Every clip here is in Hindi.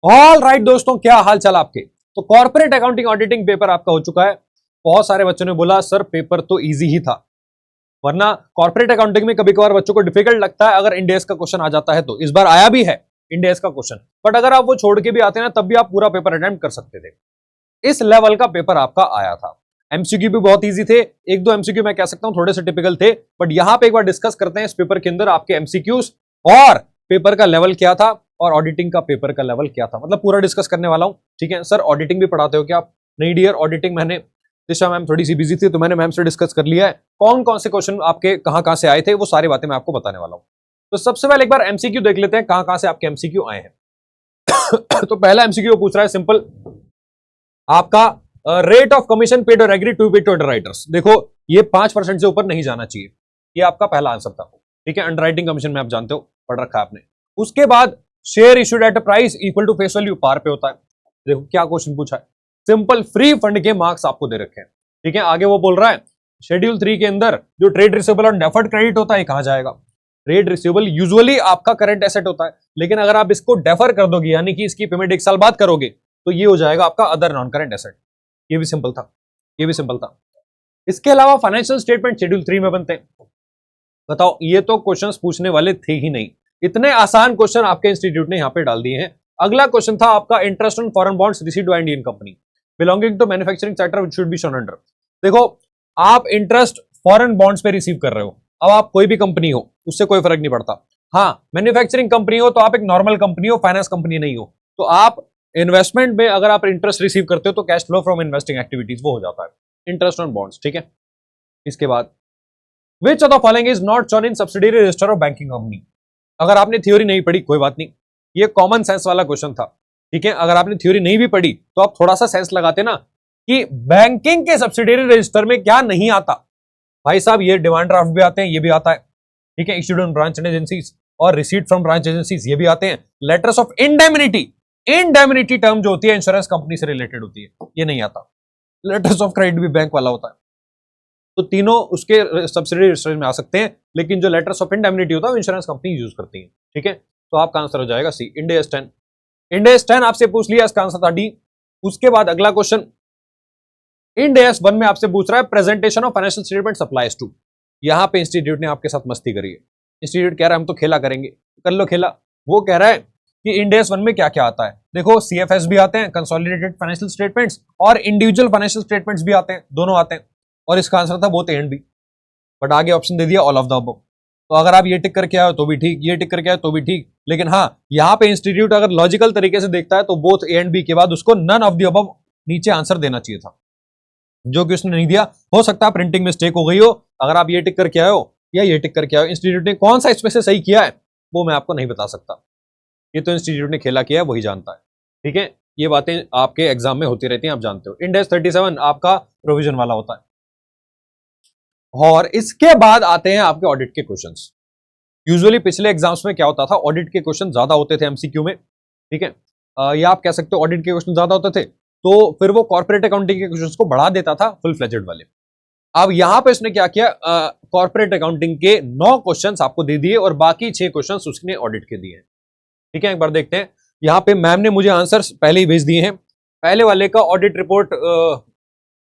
ऑल राइट दोस्तों, क्या हाल चाल आपके। तो कॉर्पोरेट अकाउंटिंग ऑडिटिंग पेपर आपका हो चुका है। बहुत सारे बच्चों ने बोला सर पेपर तो इजी ही था, वरना कॉर्पोरेट अकाउंटिंग में कभी कभार बच्चों को डिफिकल्ट लगता है अगर इंडेस का क्वेश्चन आ जाता है। तो इस बार आया भी है इंडेस का क्वेश्चन, बट अगर आप वो छोड़ के भी आते हैं ना तब भी आप पूरा पेपर अटेम्प्ट कर सकते थे। इस लेवल का पेपर आपका आया था। एमसीक्यू भी बहुत इजी थे, एक दो एमसीक्यू मैं कह सकता हूं थोड़े से टिपिकल थे, बट यहां पे एक बार डिस्कस करते हैं इस पेपर के अंदर आपके एमसीक्यूज और पेपर का लेवल क्या था और ऑडिटिंग का पेपर का लेवल क्या था, मतलब पूरा डिस्कस करने वाला हूं। ठीक है सर, ऑडिटिंग भी पढ़ाते हो क्या आप? नहीं डियर, ऑडिटिंग मैंने दिशा मैम थोड़ी सी बिजी थी तो मैंने मैम से डिस्कस कर लिया है। कौन कौन से क्वेश्चन आपके कहां से आए थे वो सारी बातें मैं आपको बताने वाला हूं। तो सबसे पहले एक बार एमसीक्यू देख लेते हैं कहां से आपके एमसीक्यू आए हैं। तो पहला एमसीक्यू पूछ रहा है सिंपल, आपका रेट ऑफ कमीशन पेड और एग्री टू पे टू अंडरराइटर्स। देखो ये 5% से ऊपर नहीं जाना चाहिए, ये आपका पहला आंसर था। ठीक है, अंडरराइटिंग कमीशन में आप जानते हो, पढ़ रखा है आपने। उसके बाद share issued at price equal to face value par पे होता है। देखो क्या क्वेश्चन पूछा है, सिंपल फ्री फंड के मार्क्स आपको दे रखे हैं। ठीक है, आगे वो बोल रहा है शेड्यूल 3 के अंदर जो ट्रेड रिसीवेबल और डेफर्ड क्रेडिट होता है कहां जाएगा। ट्रेड रिसीवेबल यूजुअली आपका करंट एसेट होता है, लेकिन अगर आप इसको डेफर कर दोगे यानी कि इसकी पेमेंट 1 साल बाद करोगे तो ये हो जाएगा आपका अदर नॉन करंट एसेट। ये भी सिंपल था, ये भी सिंपल था। इसके अलावा फाइनेंशियल स्टेटमेंट शेड्यूल 3 में बनते हैं। बताओ, ये तो क्वेश्चंस पूछने वाले थे ही नहीं, इतने आसान क्वेश्चन आपके इंस्टीट्यूट ने यहां पे डाल दिए हैं। अगला क्वेश्चन था आपका interest on foreign bonds received by Indian company belonging to manufacturing sector which should be shown under. देखो आप इंटरेस्ट फॉरेन बॉन्ड्स पे रिसीव कर रहे हो, अब आप कोई भी कंपनी हो उससे कोई फर्क नहीं पड़ता। हाँ, मैन्युफैक्चरिंग कंपनी हो तो आप एक नॉर्मल कंपनी हो, फाइनेंस कंपनी नहीं हो, तो आप इन्वेस्टमेंट में अगर आप इंटरेस्ट रिसीव करते हो तो cash flow from investing activities वो हो जाता है इंटरेस्ट ऑन बॉन्ड्स। ठीक है, इसके बाद which of the following is not shown in subsidiary register of banking company. अगर आपने थ्योरी नहीं पढ़ी कोई बात नहीं, ये कॉमन सेंस वाला क्वेश्चन था। ठीक है, अगर आपने थ्योरी नहीं भी पढ़ी तो आप थोड़ा सा सेंस लगाते ना कि बैंकिंग के सब्सिडियरी रजिस्टर में क्या नहीं आता। भाई साहब ये डिमांड ड्राफ्ट भी आते हैं, ये भी आता है। ठीक है, इश्यूड ऑन ब्रांच एजेंसीज और रिसीट फ्रॉम ब्रांच एजेंसीज ये भी आते हैं। Letters of indemnity, indemnity term जो होती है इंश्योरेंस कंपनी से रिलेटेड होती है, ये नहीं आता। लेटर्स ऑफ क्रेडिट भी बैंक वाला होता है। तो तीनों उसके सब्सिडियरी रजिस्टर में आ सकते हैं, लेकिन जो लेटर्स ऑफ इंडेमिनिटी होता है वो इंश्योरेंस कंपनी यूज करती है। ठीक है, तो आपका आंसर हो जाएगा सी, इंडेस 10। इंडेस 10 आपसे पूछ लिया, इसका आंसर था डी। उसके बाद अगला क्वेश्चन इंडेस 1 में आपसे पूछ रहा है presentation of financial statement applies to. यहां पे इंस्टीट्यूट ने आपके साथ मस्ती करी है। इंस्टीट्यूट कह रहा है हम तो खेला करेंगे, कर लो खेला। वो कह रहा है कि इंडेस 1 में क्या क्या आता है। देखो सीएफएस भी आते हैं, कंसोलिडेटेड फाइनेंशियल स्टेटमेंट्स, और इंडिविजुअल फाइनेंशियल स्टेटमेंट्स भी आते हैं, दोनों आते हैं। और इसका आंसर था both A and B, but आगे ऑप्शन दे दिया ऑल ऑफ द अबव। तो अगर आप ये टिक करके आए तो भी ठीक, ये टिक करके आए तो भी ठीक, लेकिन हाँ यहाँ पे इंस्टीट्यूट अगर लॉजिकल तरीके से देखता है तो बोथ ए एंड बी के बाद उसको नन ऑफ द अबव नीचे आंसर देना चाहिए था, जो कि उसने नहीं दिया। हो सकता है प्रिंटिंग मिस्टेक हो गई हो, अगर आप ये टिक करके आए हो या ये टिक करके आए हो। इंस्टीट्यूट ने कौन सा इसमें से सही किया है वो मैं आपको नहीं बता सकता, ये तो इंस्टीट्यूट ने खेला किया है वही जानता है। ठीक है, ये बातें आपके एग्जाम में होती रहती हैं, आप जानते हो। इंडेस 37 आपका प्रोविजन वाला होता है। और इसके बाद आते हैं आपके ऑडिट के क्वेश्चंस। यूजुअली पिछले एग्जाम्स में क्या होता था, ऑडिट के क्वेश्चन ज्यादा होते थे एमसीक्यू में। ठीक है, या आप कह सकते हो ऑडिट के क्वेश्चन ज्यादा होते थे तो फिर वो कॉर्पोरेट अकाउंटिंग के क्वेश्चंस को बढ़ा देता था फुल फ्लेजेड वाले। अब यहां पे इसने क्या किया, कॉर्पोरेट अकाउंटिंग के 9 क्वेश्चंस आपको दे दिए और बाकी 6 क्वेश्चंस उसने ऑडिट के दिए। ठीक है, एक बार देखते हैं। यहाँ पे मैम ने मुझे आंसर्स पहले ही भेज दिए हैं। पहले वाले का ऑडिट रिपोर्ट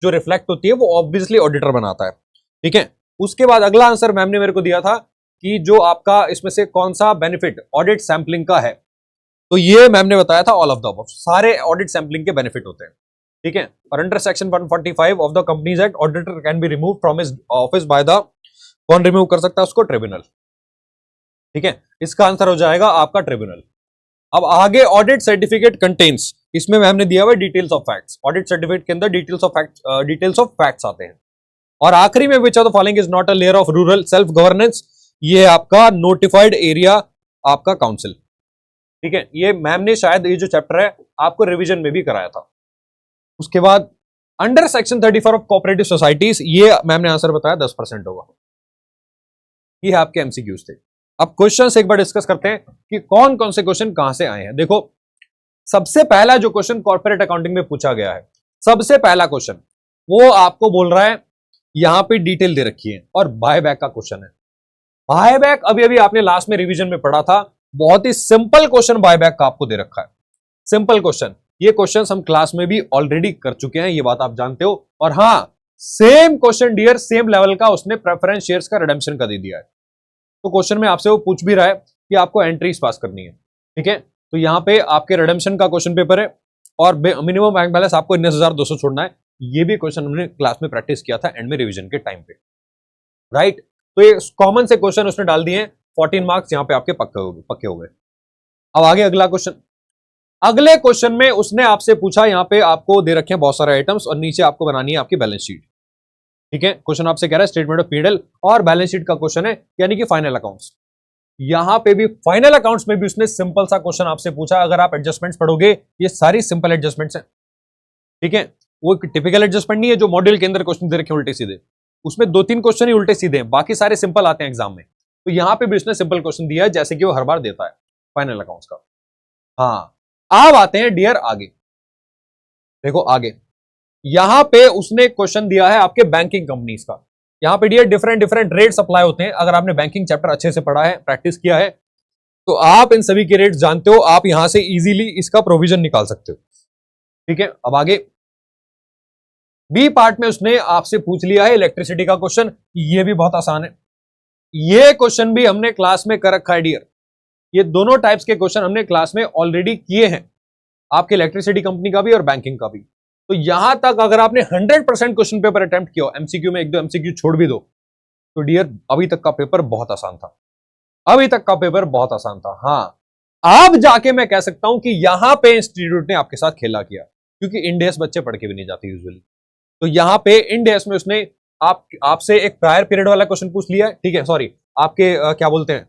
जो रिफ्लेक्ट होती है वो ऑब्वियसली ऑडिटर बनाता है। ठीक है, उसके बाद अगला आंसर मैम ने मेरे को दिया था कि जो आपका इसमें से कौन सा बेनिफिट ऑडिट सैंपलिंग का है, तो ये मैम ने बताया था ऑल ऑफ द अबव, सारे ऑडिट सैंपलिंग के बेनिफिट होते हैं। ठीक है, और under section 145 of the companies act auditor can be remove from his office by the, कौन रिमूव कर सकता है उसको, ट्रिब्यूनल। ठीक है, इसका आंसर हो जाएगा आपका ट्रिब्यूनल। अब आगे ऑडिट सर्टिफिकेट कंटेन्स, इसमें मैम ने दिया हुआ details of facts. Audit certificate के अंदर डिटेल्स ऑफ फैक्ट्स आते हैं। और आखिरी में which of the following is not a layer of rural self governance, ये आपका नोटिफाइड एरिया आपका काउंसिल। ठीक है, ये मैम ने शायद ये जो चैप्टर है आपको रिवीजन में भी कराया था। उसके बाद under section 34 of cooperative societies, ये मैम ने आंसर बताया 10% होगा। ये आपके एमसीक्यूज थे। अब क्वेश्चंस एक बार डिस्कस करते हैं कि कौन कौन से क्वेश्चन कहां से आए हैं। देखो सबसे पहला जो क्वेश्चन कॉर्पोरेट अकाउंटिंग में पूछा गया है, सबसे पहला क्वेश्चन वो आपको बोल रहा है, यहां पे डिटेल दे रखी है और बायबैक का क्वेश्चन है। बायबैक अभी अभी आपने लास्ट में रिवीजन में पढ़ा था, बहुत ही सिंपल क्वेश्चन बायबैक का आपको दे रखा है। सिंपल क्वेश्चन, ये क्वेश्चंस हम क्लास में भी ऑलरेडी कर चुके हैं, ये बात आप जानते हो। और हाँ, same question dear, same level का उसने प्रेफरेंस शेयर्स का रिडेम्पशन का दे दिया है। तो क्वेश्चन में आपसे वो पूछ भी रहा है कि आपको एंट्रीज पास करनी है, ठीक है। तो यहां पे आपके रिडेम्पशन का क्वेश्चन पेपर है और मिनिमम बैंक बैलेंस आपको 19,200 छोड़ना है। ये भी क्वेश्चन हमने क्लास में प्रैक्टिस किया था एंड में रिवीजन के टाइम पे, राइट। तो ये कॉमन से क्वेश्चन उसने डाल दिए हैं, 14 मार्क्स यहां पे आपके पक्के हो गए। अब आगे अगला क्वेश्चन। अगले क्वेश्चन में उसने आपसे पूछा, यहां पे आपको दे रखे हैं बहुत सारे आइटम्स और नीचे आपको बनानी है आपकी बैलेंस शीट, ठीक है। क्वेश्चन आपसे कह रहा है स्टेटमेंट ऑफ पीएनएल और बैलेंस शीट का क्वेश्चन है, यानी कि फाइनल अकाउंट्स। यहां पे भी फाइनल अकाउंट्स में भी उसने सिंपल सा क्वेश्चन आपसे पूछा। अगर आप एडजस्टमेंट्स पढ़ोगे, ये सारी सिंपल एडजस्टमेंट्स हैं, ठीक है। वो टिपिकल एडजस्टमेंट नहीं है जो मॉड्यूल के अंदर क्वेश्चन दे रखे उल्टे सीधे, उसमें 2-3 क्वेश्चन ही उल्टे सीधे हैं, बाकी सारे सिंपल आते हैं एग्जाम में। तो यहां पे भी उसने सिंपल क्वेश्चन दिया है जैसे कि वो हर बार देता है फाइनल अकाउंट्स का। हाँ, अब आते हैं डियर आगे। देखो आगे यहां पे उसने क्वेश्चन दिया है आपके बैंकिंग कंपनीज का। यहां पे dear different different rate apply होते हैं। अगर आपने बैंकिंग चैप्टर अच्छे से पढ़ा है, प्रैक्टिस किया है, तो आप इन सभी के रेट जानते हो, आप यहां से इजीली इसका प्रोविजन निकाल सकते हो, ठीक है। अब आगे बी पार्ट में उसने आपसे पूछ लिया है इलेक्ट्रिसिटी का क्वेश्चन। ये भी बहुत आसान है, ये क्वेश्चन भी हमने क्लास में कर रखा है डियर। ये दोनों टाइप्स के क्वेश्चन हमने क्लास में ऑलरेडी किए हैं, आपके इलेक्ट्रिसिटी कंपनी का भी और बैंकिंग का भी। तो यहां तक अगर आपने 100% क्वेश्चन पेपर अटेम्प्ट किया, एमसीक्यू में 1-2 एमसीक्यू छोड़ भी दो, तो डियर अभी तक का पेपर बहुत आसान था, अभी तक का पेपर बहुत आसान था। हाँ, अब जाके मैं कह सकता हूं कि यहां पे इंस्टीट्यूट ने आपके साथ खेला किया, क्योंकि इंडेस बच्चे पढ़ के भी नहीं जाते यूजुअली। तो यहां पे इंडेस में उसने आपसे एक प्रायर पीरियड वाला क्वेश्चन पूछ लिया है, ठीक है, सॉरी आपके क्या बोलते हैं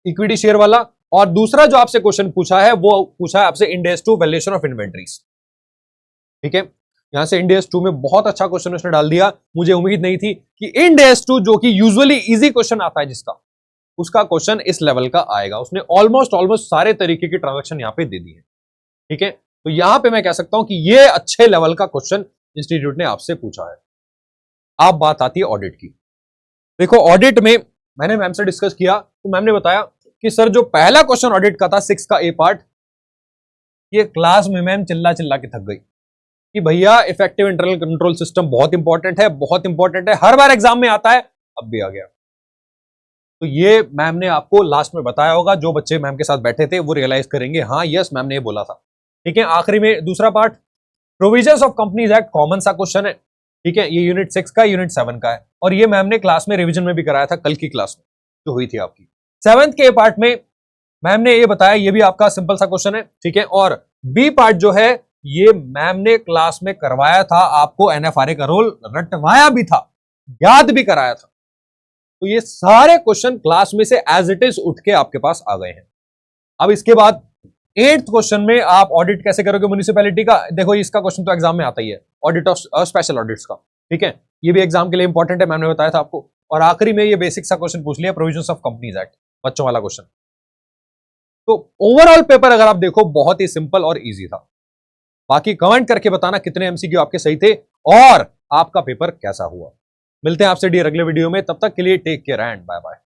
इक्विटी शेयर वाला। और दूसरा जो आपसे क्वेश्चन पूछा है वो पूछा है आपसे इंडेस 2 वैल्यूएशन ऑफ इन्वेंटरीज, ठीक है। यहां से इंडेस 2 में बहुत अच्छा क्वेश्चन उसने डाल दिया। मुझे उम्मीद नहीं थी कि इंडेस 2 जो कि यूजुअली इजी क्वेश्चन आता है जिसका, उसका क्वेश्चन इस लेवल का आएगा। उसने ऑलमोस्ट सारे तरीके की ट्रांजैक्शन यहां पे दे दी है, ठीक है। तो यहां पे मैं कह सकता हूं कि ये अच्छे लेवल का क्वेश्चन इंस्टीट्यूट ने आपसे पूछा है। अब बात आती है ऑडिट की। देखो ऑडिट में मैंने मैम से डिस्कस किया, तो मैम ने बताया कि सर जो पहला क्वेश्चन ऑडिट का था 6 का ए पार्ट, ये क्लास में मैम चिल्ला चिल्ला के थक गई कि भैया इफेक्टिव इंटरनल कंट्रोल सिस्टम बहुत इंपॉर्टेंट है, बहुत इंपॉर्टेंट है, हर बार एग्जाम में आता है, अब भी आ गया। तो ये मैम ने आपको लास्ट में बताया होगा, जो बच्चे मैम के साथ बैठे थे वो रियलाइज करेंगे, हाँ यस मैम ने ये बोला था, ठीक है। आखिरी में दूसरा part provisions of companies act, common सा क्वेश्चन है, ठीक है। ये यूनिट 6 का यूनिट 7 का है, और ये मैम ने क्लास में रिवीजन में भी कराया था, कल की क्लास में जो हुई थी आपकी। 7th के पार्ट में मैम ने ये बताया, ये भी आपका सिंपल सा क्वेश्चन है, ठीक है। और बी पार्ट जो है ये मैम ने क्लास में करवाया था, आपको एनएफआरए का रोल रटवाया भी था, याद भी कराया था। तो ये सारे क्वेश्चन क्लास में से एज इट इज उठ के आपके पास आ गए हैं। अब इसके बाद 8th क्वेश्चन में आप ऑडिट कैसे करोगे म्युनिसिपैलिटी का। देखो इसका क्वेश्चन तो एग्जाम में आता ही है, ऑडिट ऑफ स्पेशल ऑडिट्स का, ठीक है। ये भी एग्जाम के लिए इंपॉर्टेंट है, मैंने बताया था आपको। और आखिरी में ये बेसिक सा क्वेश्चन पूछ लिया, प्रोविजंस ऑफ कंपनीज एक्ट, बच्चों वाला क्वेश्चन। तो ओवरऑल पेपर अगर आप देखो बहुत ही सिंपल और इजी था। बाकी कमेंट करके बताना कितने एमसीक्यू आपके सही थे और आपका पेपर कैसा हुआ। मिलते हैं आपसे डियर अगले वीडियो में, तब तक के लिए take care and bye bye.